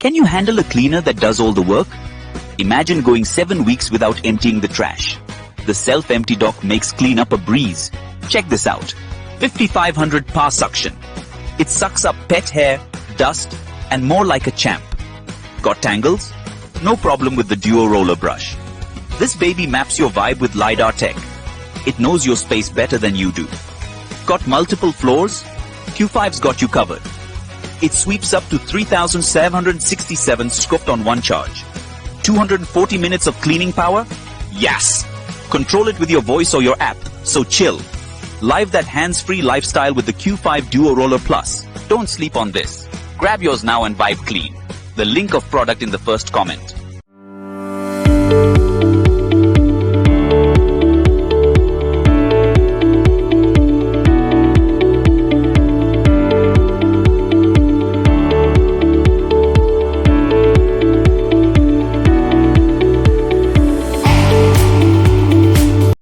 Can you handle a cleaner that does all the work? Imagine going 7 weeks without emptying the trash. The self-empty dock makes cleanup a breeze. Check this out. 5500 PAR suction. It sucks up pet hair, dust, and more like a champ. Got tangles? No problem with the DuoRoller brush. This baby maps your vibe with LiDAR tech. It knows your space better than you do. Got multiple floors? Q5's got you covered. It sweeps up to 3,767 scooped on one charge. 240 minutes of cleaning power? Yes! Control it with your voice or your app, so chill. Live that hands-free lifestyle with the Q5 DuoRoller Plus. Don't sleep on this. Grab yours now and vibe clean. The link of product in the first comment.